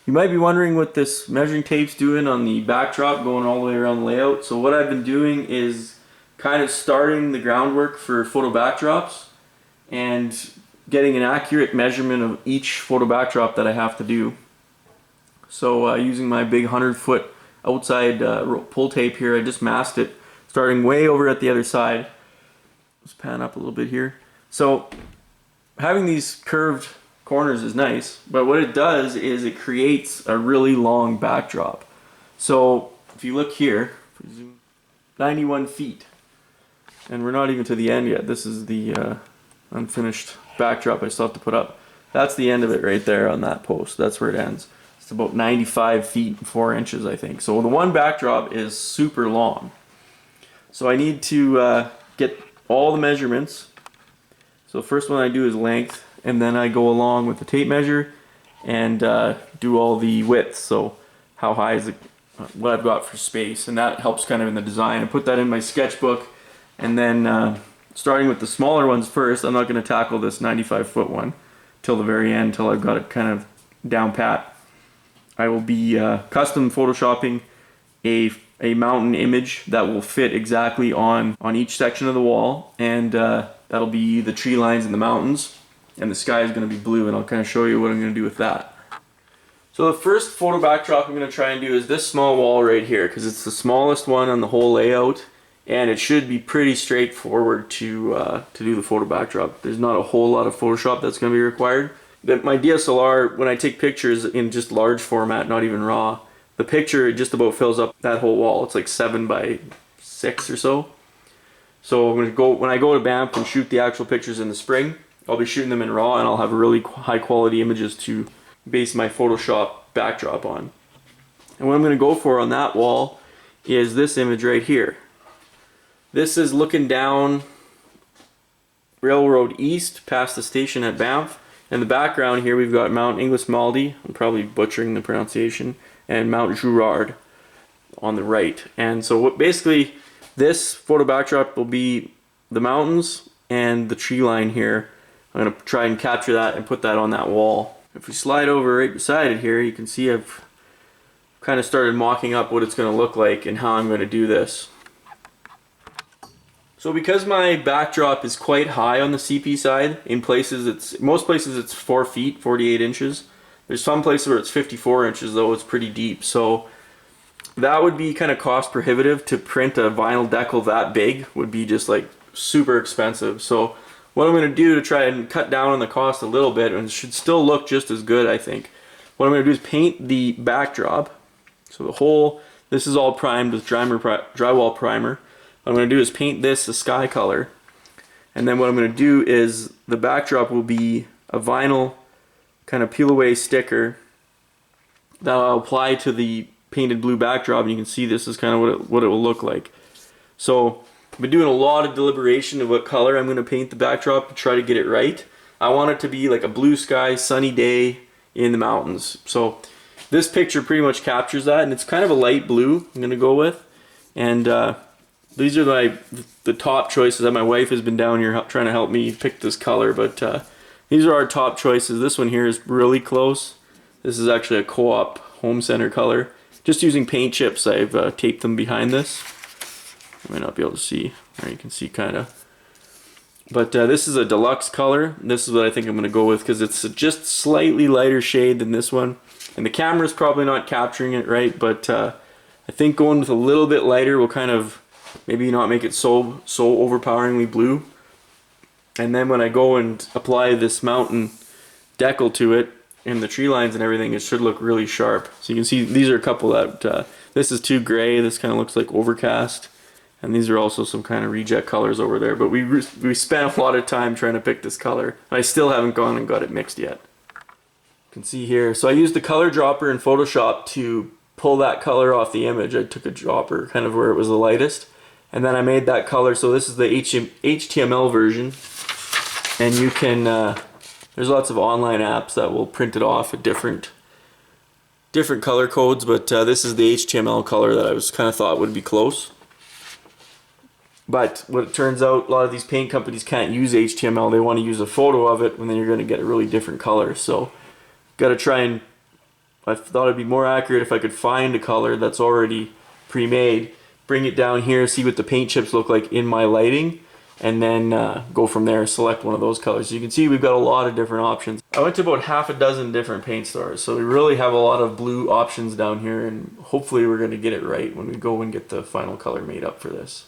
You might be wondering what this measuring tape's doing on the backdrop going all the way around the layout. So what I've been doing is kind of starting the groundwork for photo backdrops and getting an accurate measurement of each photo backdrop that I have to do. So using my big 100-foot outside pull tape here, I just masked it, starting way over at the other side. Let's pan up a little bit here. So having these curved corners is nice, but what it does is it creates a really long backdrop. So if you look here, 91 feet, and we're not even to the end yet. This is the unfinished backdrop I still have to put up. That's the end of it right there on that post. That's where it ends. It's about 95 feet and 4 inches, I think. So the one backdrop is super long. So I need to get all the measurements. So the first one I do is length, and then I go along with the tape measure and do all the width. So how high is it, what I've got for space, and that helps kind of in the design. I put that in my sketchbook, and then starting with the smaller ones first. I'm not going to tackle this 95-foot one till the very end, till I've got it kind of down pat. I will be custom photoshopping a mountain image that will fit exactly on each section of the wall, and that'll be the tree lines in the mountains, and the sky is going to be blue, and I'll kind of show you what I'm going to do with that. So the first photo backdrop I'm going to try and do is this small wall right here, because it's the smallest one on the whole layout, and it should be pretty straightforward to do the photo backdrop. There's not a whole lot of Photoshop that's going to be required. But my DSLR, when I take pictures in just large format, not even RAW, the picture just about fills up that whole wall. It's like 7 by 6 or so. So I'm gonna go, when I go to Banff and shoot the actual pictures in the spring, I'll be shooting them in RAW, and I'll have really high quality images to base my Photoshop backdrop on. And what I'm gonna go for on that wall is this image right here. This is looking down Railroad East past the station at Banff. In the background here we've got Mount Inglismaldi, I'm probably butchering the pronunciation, and Mount Girard on the right. And so basically this photo backdrop will be the mountains and the tree line here. I'm going to try and capture that and put that on that wall. If we slide over right beside it here, you can see I've kind of started mocking up what it's going to look like and how I'm going to do this. So because my backdrop is quite high on the CP side, in places most places it's 4 feet, 48 inches. There's some places where it's 54 inches though, it's pretty deep. So that would be kind of cost prohibitive. To print a vinyl decal that big would be just like super expensive. So what I'm going to do to try and cut down on the cost a little bit, and it should still look just as good I think, what I'm going to do is paint the backdrop. So the whole, this is all primed with drywall primer. What I'm going to do is paint this a sky color, and then what I'm going to do is the backdrop will be a vinyl kind of peel away sticker that I'll apply to the painted blue backdrop, and you can see this is kind of what it will look like. So I've been doing a lot of deliberation of what color I'm going to paint the backdrop to try to get it right. I want it to be like a blue sky, sunny day in the mountains. So this picture pretty much captures that, and it's kind of a light blue I'm going to go with. And these are the top choices that my wife has been down here trying to help me pick this color, but these are our top choices. This one here is really close. This is actually a Co-op home center color. Just using paint chips, I've taped them behind this. You might not be able to see, or you can see kind of. But this is a deluxe color. This is what I think I'm going to go with because it's just slightly lighter shade than this one. And the camera's probably not capturing it right, but I think going with a little bit lighter will kind of maybe not make it so overpoweringly blue. And then when I go and apply this mountain decal to it and the tree lines and everything, it should look really sharp. So you can see these are a couple that this is too gray. This kind of looks like overcast, and these are also some kind of reject colors over there. But we spent a lot of time trying to pick this color. I still haven't gone and got it mixed yet. You can see here. So I used the color dropper in Photoshop to pull that color off the image. I took a dropper kind of where it was the lightest, and then I made that color. So this is the HTML version, and you can there's lots of online apps that will print it off at different color codes, but this is the HTML color that I was kind of thought would be close. But what it turns out, a lot of these paint companies can't use HTML. They want to use a photo of it, and then you're going to get a really different color. So got to try and, I thought it'd be more accurate if I could find a color that's already pre-made, bring it down here, see what the paint chips look like in my lighting, and then go from there, select one of those colors. So you can see we've got a lot of different options. I went to about half a dozen different paint stores, so we really have a lot of blue options down here, and hopefully we're going to get it right when we go and get the final color made up for this.